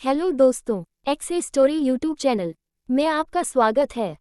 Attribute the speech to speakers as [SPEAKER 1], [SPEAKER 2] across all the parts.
[SPEAKER 1] Hello दोस्तों, एक्से story YouTube channel में आपका स्वागत है।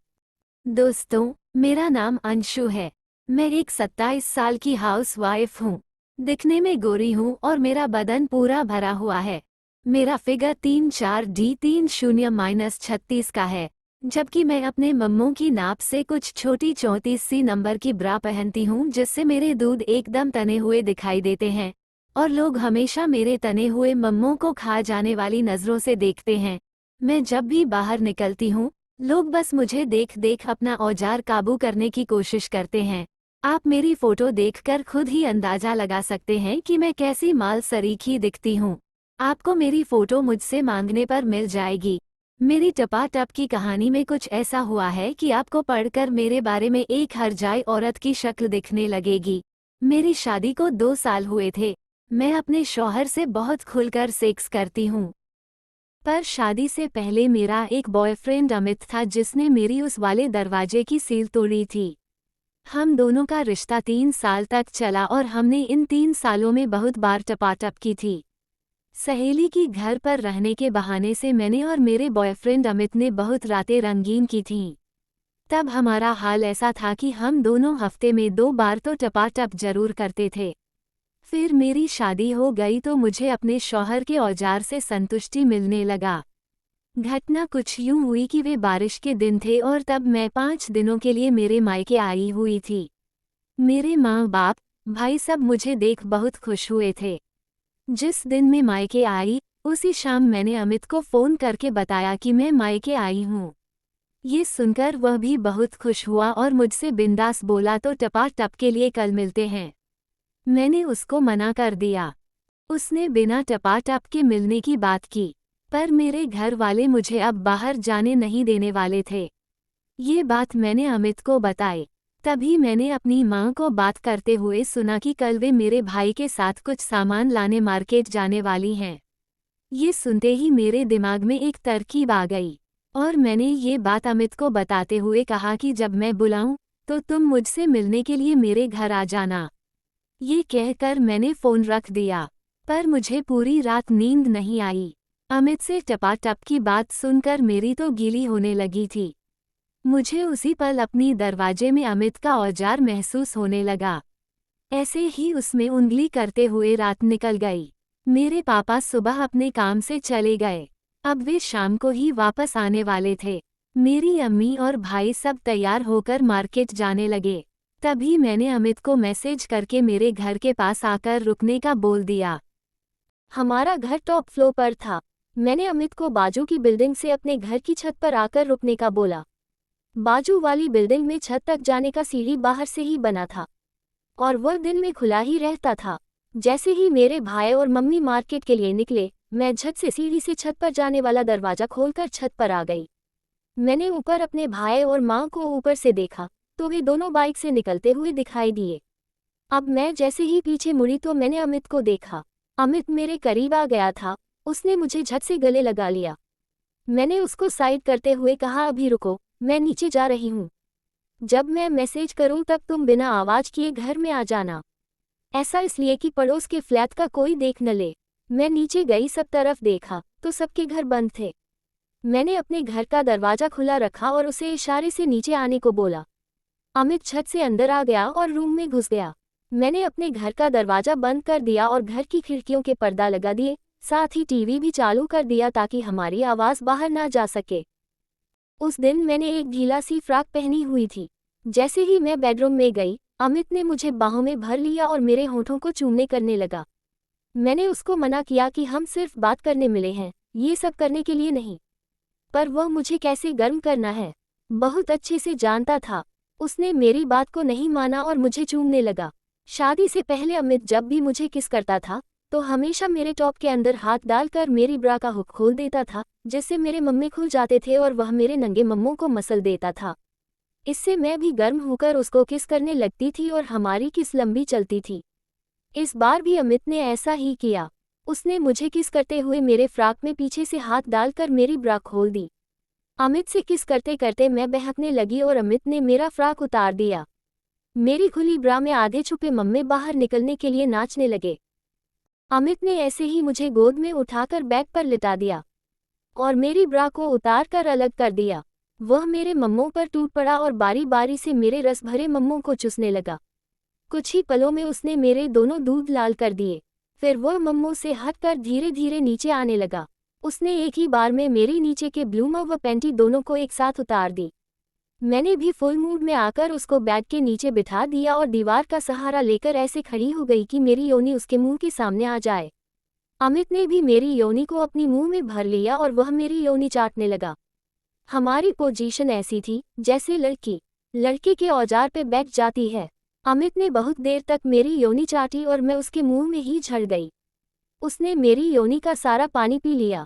[SPEAKER 2] दोस्तों, मेरा नाम अंशु है। मैं एक 27 साल की हाउसवाइफ हूँ। दिखने में गोरी हूँ और मेरा बदन पूरा भरा हुआ है। मेरा फिगर 34D30-36 का है, जबकि मैं अपने मम्मों की नाप से कुछ छोटी 34सी नंबर की ब्रा पहनती हूँ, जिससे मेरे दूध एकदम तने हुए दिखाई देते हैं और लोग हमेशा मेरे तने हुए मम्मों को खा जाने वाली नज़रों से देखते हैं। मैं जब भी बाहर निकलती हूँ, लोग बस मुझे देख देख अपना औजार काबू करने की कोशिश करते हैं। आप मेरी फोटो देखकर खुद ही अंदाजा लगा सकते हैं कि मैं कैसी माल सरीखी दिखती हूँ। आपको मेरी फोटो मुझसे मांगने पर मिल जाएगी। मेरी टपाटप की कहानी में कुछ ऐसा हुआ है कि आपको पढ़कर मेरे बारे में एक हरजाई औरत की शक्ल दिखने लगेगी। मेरी शादी को 2 साल हुए थे। मैं अपने शौहर से बहुत खुलकर सेक्स करती हूँ। पर शादी से पहले मेरा एक बॉयफ्रेंड अमित था, जिसने मेरी उस वाले दरवाजे की सील तोड़ी थी। हम दोनों का रिश्ता 3 साल तक चला और हमने इन 3 सालों में बहुत बार टपाटप की थी। सहेली की घर पर रहने के बहाने से मैंने और मेरे बॉयफ्रेंड अमित ने बहुत रातें रंगीन की थीं। तब हमारा हाल ऐसा था कि हम दोनों हफ्ते में 2 बार तो टपाटप जरूर करते थे। फिर मेरी शादी हो गई तो मुझे अपने शौहर के औजार से संतुष्टि मिलने लगा। घटना कुछ यूं हुई कि वे बारिश के दिन थे और तब मैं 5 दिनों के लिए मेरे मायके आई हुई थी। मेरे माँ बाप, भाई सब मुझे देख बहुत खुश हुए थे। जिस दिन मैं मायके आई, उसी शाम मैंने अमित को फ़ोन करके बताया कि मैं मायके आई हूँ। ये सुनकर वह भी बहुत खुश हुआ और मुझसे बिंदास बोला, तो टपाटप के लिए कल मिलते हैं। मैंने उसको मना कर दिया। उसने बिना टपाटप के मिलने की बात की, पर मेरे घर वाले मुझे अब बाहर जाने नहीं देने वाले थे। ये बात मैंने अमित को बताई। तभी मैंने अपनी माँ को बात करते हुए सुना कि कल वे मेरे भाई के साथ कुछ सामान लाने मार्केट जाने वाली हैं। ये सुनते ही मेरे दिमाग में एक तरकीब आ गई और मैंने ये बात अमित को बताते हुए कहा कि जब मैं बुलाऊं तो तुम मुझसे मिलने के लिए मेरे घर आ जाना। ये कहकर मैंने फ़ोन रख दिया, पर मुझे पूरी रात नींद नहीं आई। अमित से टपाटप की बात सुनकर मेरी तो गीली होने लगी थी। मुझे उसी पल अपनी दरवाजे में अमित का औजार महसूस होने लगा। ऐसे ही उसमें उंगली करते हुए रात निकल गई। मेरे पापा सुबह अपने काम से चले गए। अब वे शाम को ही वापस आने वाले थे। मेरी अम्मी और भाई सब तैयार होकर मार्केट जाने लगे। तभी मैंने अमित को मैसेज करके मेरे घर के पास आकर रुकने का बोल दिया।
[SPEAKER 1] हमारा घर टॉप फ्लोर पर था। मैंने अमित को बाजू की बिल्डिंग से अपने घर की छत पर आकर रुकने का बोला। बाजू वाली बिल्डिंग में छत तक जाने का सीढ़ी बाहर से ही बना था और वह दिन में खुला ही रहता था। जैसे ही मेरे भाई और मम्मी मार्केट के लिए निकले, मैं झट से सीढ़ी से छत पर जाने वाला दरवाजा खोलकर छत पर आ गई। मैंने ऊपर अपने भाई और माँ को ऊपर से देखा तो वे दोनों बाइक से निकलते हुए दिखाई दिए। अब मैं जैसे ही पीछे मुड़ी तो मैंने अमित को देखा। अमित मेरे करीब आ गया था। उसने मुझे झट से गले लगा लिया। मैंने उसको साइड करते हुए कहा, अभी रुको, मैं नीचे जा रही हूँ। जब मैं मैसेज करूँ तब तुम बिना आवाज़ किए घर में आ जाना। ऐसा इसलिए कि पड़ोस के फ्लैट का कोई देख न ले। मैं नीचे गई, सब तरफ देखा तो सबके घर बंद थे। मैंने अपने घर का दरवाज़ा खुला रखा और उसे इशारे से नीचे आने को बोला। अमित छत से अंदर आ गया और रूम में घुस गया। मैंने अपने घर का दरवाज़ा बंद कर दिया और घर की खिड़कियों के पर्दा लगा दिए, साथ ही टीवी भी चालू कर दिया ताकि हमारी आवाज़ बाहर ना जा सके। उस दिन मैंने एक ढीला सी फ्रॉक पहनी हुई थी। जैसे ही मैं बेडरूम में गई, अमित ने मुझे बाहों में भर लिया और मेरे होठों को चूमने करने लगा। मैंने उसको मना किया कि हम सिर्फ बात करने मिले हैं, ये सब करने के लिए नहीं। पर वह मुझे कैसे गर्म करना है बहुत अच्छे से जानता था। उसने मेरी बात को नहीं माना और मुझे चूमने लगा। शादी से पहले अमित जब भी मुझे किस करता था तो हमेशा मेरे टॉप के अंदर हाथ डालकर मेरी ब्रा का हुक खोल देता था, जिससे मेरे मम्मे खुल जाते थे और वह मेरे नंगे मम्मों को मसल देता था। इससे मैं भी गर्म होकर उसको किस करने लगती थी और हमारी किस लंबी चलती थी। इस बार भी अमित ने ऐसा ही किया। उसने मुझे किस करते हुए मेरे फ्रॉक में पीछे से हाथ डालकर मेरी ब्रा खोल दी। अमित से किस करते करते मैं बहकने लगी और अमित ने मेरा फ्रॉक उतार दिया। मेरी खुली ब्रा में आधे छुपे मम्मे बाहर निकलने के लिए नाचने लगे। अमित ने ऐसे ही मुझे गोद में उठाकर बैग पर लिटा दिया। और मेरी ब्रा को उतार कर अलग कर दिया। वह मेरे मम्मों पर टूट पड़ा और बारी बारी से मेरे रस भरे मम्मों को चूसने लगा। कुछ ही पलों में उसने मेरे दोनों दूध लाल कर दिए। फिर वह मम्मों से हटकर धीरे धीरे नीचे आने लगा। उसने एक ही बार में मेरी नीचे के ब्लूमर व पैंटी दोनों को एक साथ उतार दी। मैंने भी फुल मूड में आकर उसको बेड के नीचे बिठा दिया और दीवार का सहारा लेकर ऐसे खड़ी हो गई कि मेरी योनी उसके मुंह के सामने आ जाए। अमित ने भी मेरी योनी को अपनी मुंह में भर लिया और वह मेरी योनी चाटने लगा। हमारी पोजीशन ऐसी थी जैसे लड़की लड़के के औजार पे बैठ जाती है। अमित ने बहुत देर तक मेरी योनी चाटी और मैं उसके मुंह में ही झड़ गई। उसने मेरी योनी का सारा पानी पी लिया।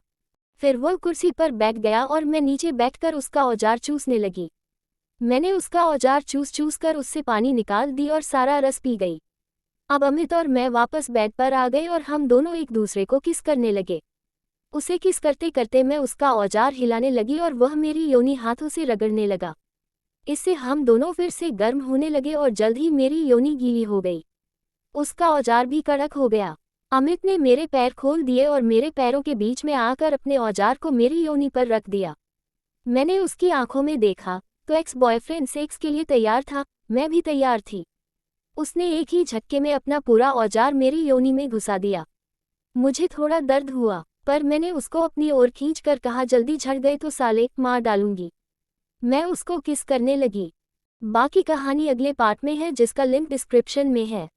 [SPEAKER 1] फिर वह कुर्सी पर बैठ गया और मैं नीचे बैठकर उसका औजार चूसने लगी। मैंने उसका औजार चूस चूस कर उससे पानी निकाल दी और सारा रस पी गई। अब अमित और मैं वापस बेड पर आ गए और हम दोनों एक दूसरे को किस करने लगे। उसे किस करते करते मैं उसका औजार हिलाने लगी और वह मेरी योनी हाथों से रगड़ने लगा। इससे हम दोनों फिर से गर्म होने लगे और जल्द ही मेरी योनी गीली हो गई। उसका औजार भी कड़क हो गया। अमित ने मेरे पैर खोल दिए और मेरे पैरों के बीच में आकर अपने औजार को मेरी योनी पर रख दिया। मैंने उसकी आंखों में देखा तो एक्स बॉयफ्रेंड सेक्स के लिए तैयार था, मैं भी तैयार थी। उसने एक ही झटके में अपना पूरा औजार मेरी योनी में घुसा दिया। मुझे थोड़ा दर्द हुआ, पर मैंने उसको अपनी ओर खींच कर कहा, जल्दी झड़ गए तो साले मार डालूंगी। मैं उसको किस करने लगी। बाकी कहानी अगले पार्ट में है जिसका लिंक डिस्क्रिप्शन में है।